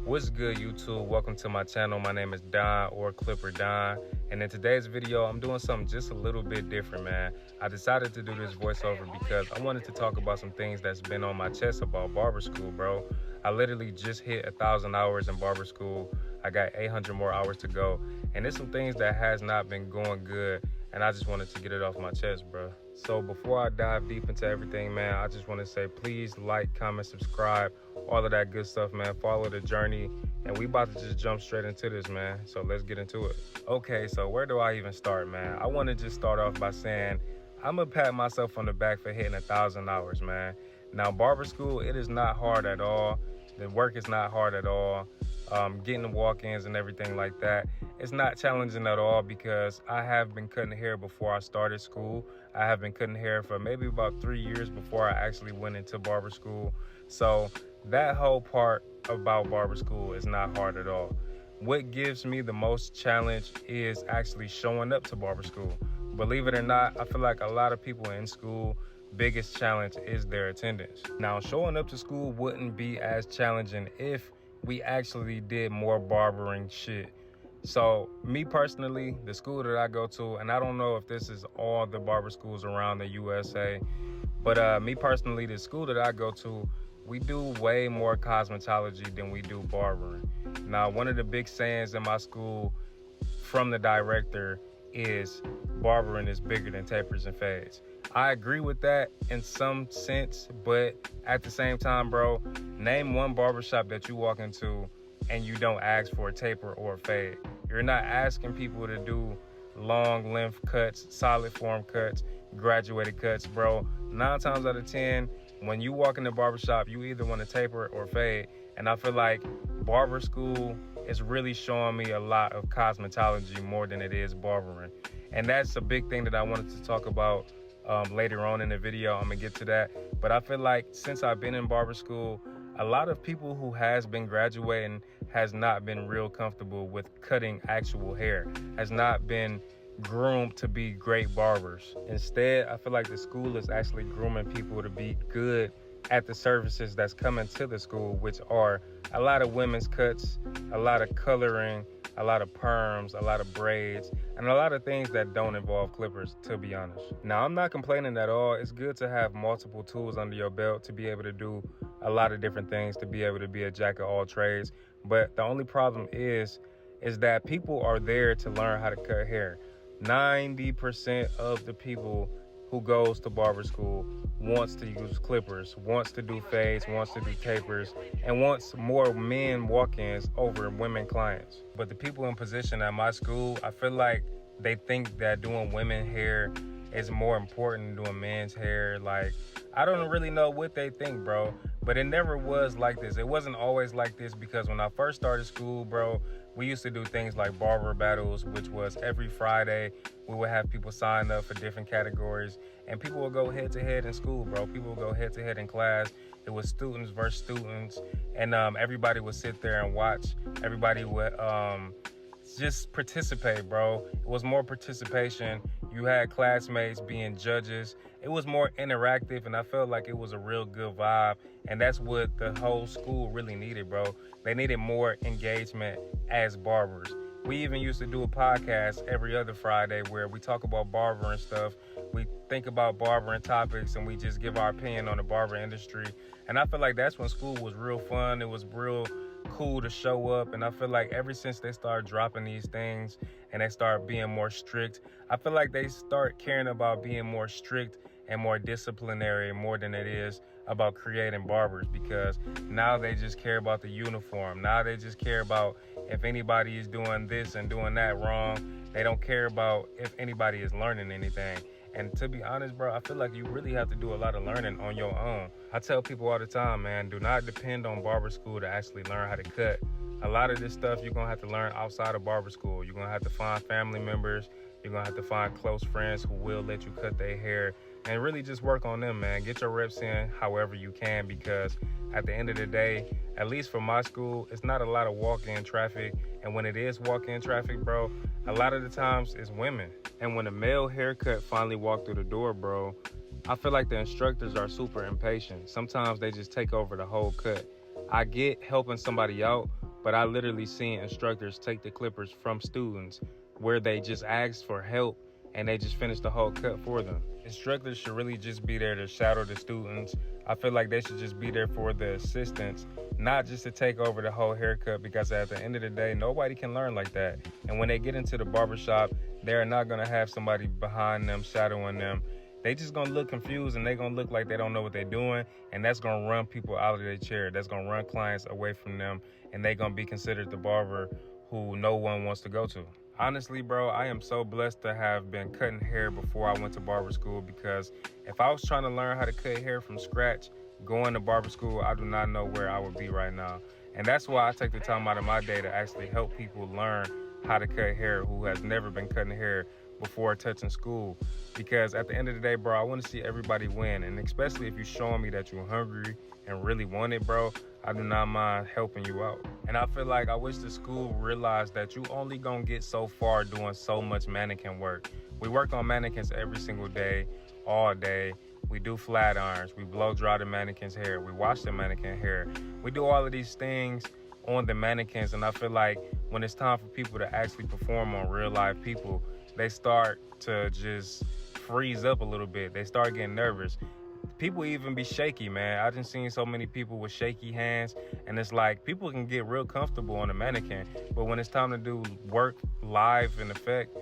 What's good, YouTube? Welcome to my channel. My name is Don, or Clipper Don, and in today's video I'm doing something just a little bit different, man. I decided to do this voiceover because I wanted to talk about some things that's been on my chest about barber school, bro. I literally just hit 1,000 hours in barber school. I got 800 more hours to go, and there's some things that has not been going good, and I just wanted to get it off my chest, bro. So before I dive deep into everything, man, I just want to say please like, comment, subscribe, all of that good stuff, man. Follow the journey, and we about to just jump straight into this, man. So let's get into it. Okay, so where do I even start, man? I want to just start off by saying I'm gonna pat myself on the back for hitting 1,000 hours, man. Now, barber school, it is not hard at all. The work is not hard at all. Getting the walk-ins and everything like that, it's not challenging at all because I have been cutting hair before I started school. I have been cutting hair for maybe about 3 years before I actually went into barber school. So that whole part about barber school is not hard at all. What gives me the most challenge is actually showing up to barber school. Believe it or not, I feel like a lot of people in school, biggest challenge is their attendance. Now, showing up to school wouldn't be as challenging if we actually did more barbering shit. So me personally, the school that I go to, and I don't know if this is all the barber schools around the USA, but me personally, the school that I go to, we do way more cosmetology than we do barbering. Now, one of the big sayings in my school from the director is barbering is bigger than tapers and fades. I agree with that in some sense, but at the same time, bro, name one barbershop that you walk into and you don't ask for a taper or a fade. You're not asking people to do long length cuts, solid form cuts, graduated cuts, bro. 9 times out of 10, when you walk in the barbershop, you either want a taper or fade. And I feel like barber school is really showing me a lot of cosmetology more than it is barbering. And that's a big thing that I wanted to talk about later on in the video. I'm gonna get to that. But I feel like since I've been in barber school, a lot of people who has been graduating has not been real comfortable with cutting actual hair, has not been groomed to be great barbers. Instead, I feel like the school is actually grooming people to be good at the services that's coming to the school, which are a lot of women's cuts, a lot of coloring, a lot of perms, a lot of braids, and a lot of things that don't involve clippers, to be honest. Now, I'm not complaining at all. It's good to have multiple tools under your belt to be able to do a lot of different things, to be able to be a jack of all trades. But the only problem is that people are there to learn how to cut hair. 90% of the people who goes to barber school wants to use clippers, wants to do fades, wants to do tapers, and wants more men walk-ins over women clients. But the people in position at my school, I feel like they think that doing women hair is more important than doing men's hair. Like, I don't really know what they think, bro, but it never was like this. It wasn't always like this, because when I first started school, bro, we used to do things like barber battles, which was every Friday. We would have people sign up for different categories, and people would go head to head in school, bro. People would go head to head in class. It was students versus students, and everybody would sit there and watch. Everybody would just participate, bro. It was more participation. You had classmates being judges. It was more interactive, and I felt like it was a real good vibe, and that's what the whole school really needed, bro. They needed more engagement as barbers. We even used to do a podcast every other Friday where we talk about barbering stuff. We think about barbering topics, and we just give our opinion on the barber industry. And I feel like that's when school was real fun. It was real cool to show up. And I feel like ever since they started dropping these things and they start being more strict, I feel like they start caring about being more strict and more disciplinary more than it is about creating barbers, because now they just care about the uniform. Now they just care about if anybody is doing this and doing that wrong. They don't care about if anybody is learning anything. And to be honest, bro, I feel like you really have to do a lot of learning on your own. I tell people all the time, man, do not depend on barber school to actually learn how to cut. A lot of this stuff you're gonna have to learn outside of barber school. You're gonna have to find family members. You're gonna have to find close friends who will let you cut their hair, and really just work on them, man. Get your reps in however you can, because at the end of the day, at least for my school, it's not a lot of walk-in traffic. And when it is walk-in traffic, bro, a lot of the times it's women. And when a male haircut finally walked through the door, bro, I feel like the instructors are super impatient. Sometimes they just take over the whole cut. I get helping somebody out, but I literally seen instructors take the clippers from students where they just asked for help and they just finished the whole cut for them. Instructors should really just be there to shadow the students. I feel like they should just be there for the assistants, not just to take over the whole haircut, because at the end of the day, nobody can learn like that. And when they get into the barbershop, they're not gonna have somebody behind them shadowing them. They just gonna look confused and they gonna look like they don't know what they're doing, and that's gonna run people out of their chair. That's gonna run clients away from them, and they gonna be considered the barber who no one wants to go to. Honestly, bro, I am so blessed to have been cutting hair before I went to barber school, because if I was trying to learn how to cut hair from scratch, going to barber school, I do not know where I would be right now. And that's why I take the time out of my day to actually help people learn how to cut hair who has never been cutting hair before touching school. Because at the end of the day, bro, I want to see everybody win. And especially if you're showing me that you're hungry and really want it, bro, I do not mind helping you out. And I feel like I wish the school realized that you only gonna get so far doing so much mannequin work. We work on mannequins every single day, all day. We do flat irons, we blow dry the mannequin's hair, we wash the mannequin hair. We do all of these things on the mannequins, and I feel like when it's time for people to actually perform on real live people, they start to just freeze up a little bit. They start getting nervous. People even be shaky, man. I just seen so many people with shaky hands, and it's like people can get real comfortable on a mannequin, but when it's time to do work live in effect,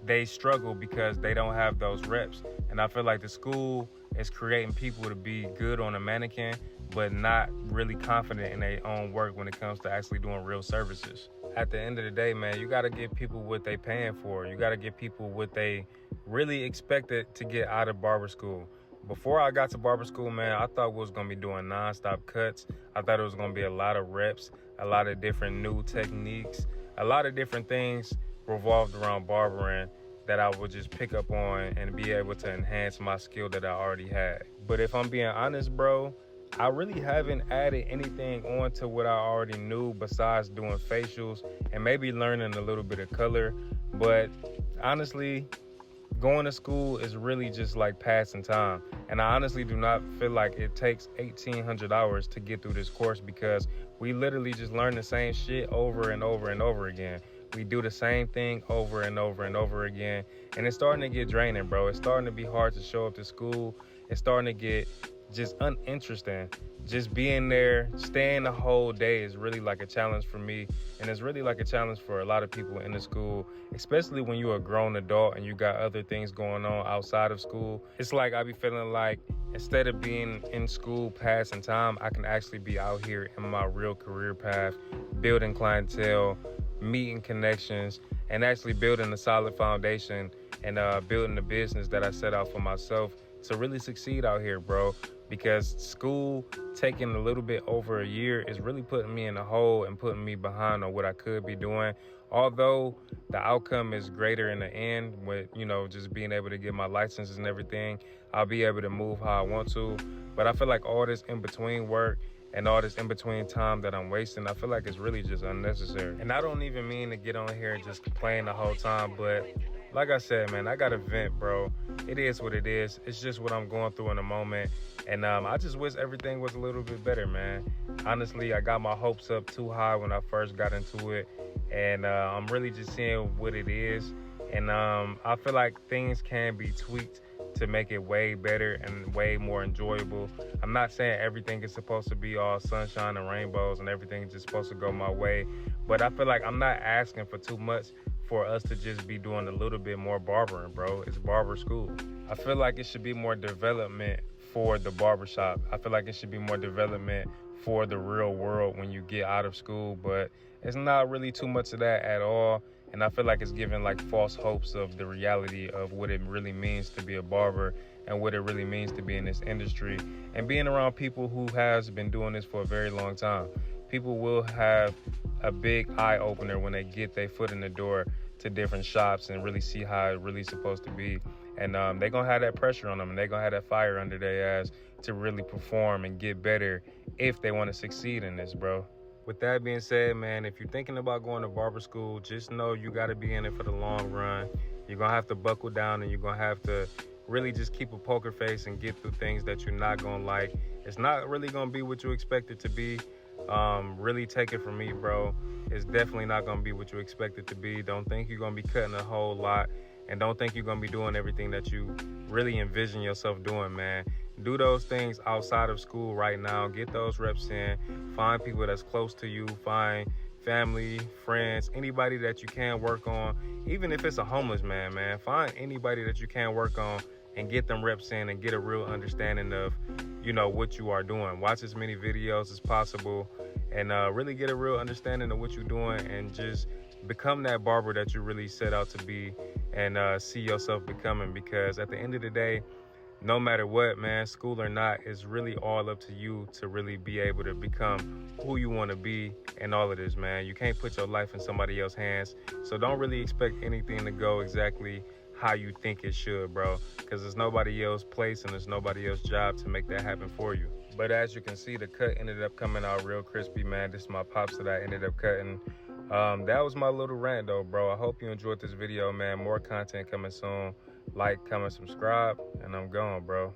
they struggle because they don't have those reps. And I feel like the school is creating people to be good on a mannequin, but not really confident in their own work when it comes to actually doing real services. At the end of the day, man, you gotta give people what they paying for. You gotta give people what they really expected to get out of barber school. Before I got to barber school, man, I thought we was gonna be doing non-stop cuts. I thought it was gonna be a lot of reps, a lot of different new techniques, a lot of different things revolved around barbering that I would just pick up on and be able to enhance my skill that I already had. But if I'm being honest, bro, I really haven't added anything on to what I already knew besides doing facials and maybe learning a little bit of color. But honestly, going to school is really just like passing time. And I honestly do not feel like it takes 1,800 hours to get through this course, because we literally just learn the same shit over and over and over again. We do the same thing over and over and over again. And it's starting to get draining, bro. It's starting to be hard to show up to school. It's starting to get just uninteresting. Just being there, staying the whole day is really like a challenge for me. And it's really like a challenge for a lot of people in the school, especially when you're a grown adult and you got other things going on outside of school. It's like I be feeling like instead of being in school passing time, I can actually be out here in my real career path, building clientele, meeting connections, and actually building a solid foundation and building a business that I set out for myself to really succeed out here, bro. Because school taking a little bit over a year is really putting me in a hole and putting me behind on what I could be doing. Although the outcome is greater in the end with, you know, just being able to get my licenses and everything, I'll be able to move how I want to. But I feel like all this in between work and all this in between time that I'm wasting, I feel like it's really just unnecessary. And I don't even mean to get on here and just complain the whole time, but like I said, man, I got a vent, bro. It is what it is. It's just what I'm going through in the moment. And I just wish everything was a little bit better, man. Honestly, I got my hopes up too high when I first got into it. And I'm really just seeing what it is. And I feel like things can be tweaked to make it way better and way more enjoyable. I'm not saying everything is supposed to be all sunshine and rainbows and everything is just supposed to go my way. But I feel like I'm not asking for too much for us to just be doing a little bit more barbering, bro. It's barber school. I feel like it should be more development for the barbershop. I feel like it should be more development for the real world when you get out of school, but it's not really too much of that at all. And I feel like it's giving like false hopes of the reality of what it really means to be a barber and what it really means to be in this industry and being around people who has been doing this for a very long time. People will have a big eye opener when they get their foot in the door to different shops and really see how it really supposed to be. And they're going to have that pressure on them, and they're going to have that fire under their ass to really perform and get better if they want to succeed in this, bro. With that being said, man, if you're thinking about going to barber school, just know you got to be in it for the long run. You're going to have to buckle down, and you're going to have to really just keep a poker face and get through things that you're not going to like. It's not really going to be what you expect it to be. Really take it from me, bro. It's definitely not gonna be what you expect it to be. Don't think you're gonna be cutting a whole lot, and don't think you're gonna be doing everything that you really envision yourself doing, man. Do those things outside of school right now. Get those reps in. Find people that's close to you. Find family, friends, anybody that you can work on. Even if it's a homeless man, find anybody that you can work on and get them reps in and get a real understanding of, what you are doing. Watch as many videos as possible and really get a real understanding of what you're doing, and just become that barber that you really set out to be, and see yourself becoming. Because at the end of the day, no matter what, man, school or not, it's really all up to you to really be able to become who you want to be and all of this, man. You can't put your life in somebody else's hands. So don't really expect anything to go exactly how you think it should, bro, because it's nobody else's place and it's nobody else's job to make that happen for you. But as you can see, the cut ended up coming out real crispy, man. This is my pops that I ended up cutting. That was my little rant though, bro. I hope you enjoyed this video, man. More content coming soon. Like, comment, subscribe, and I'm gone, bro.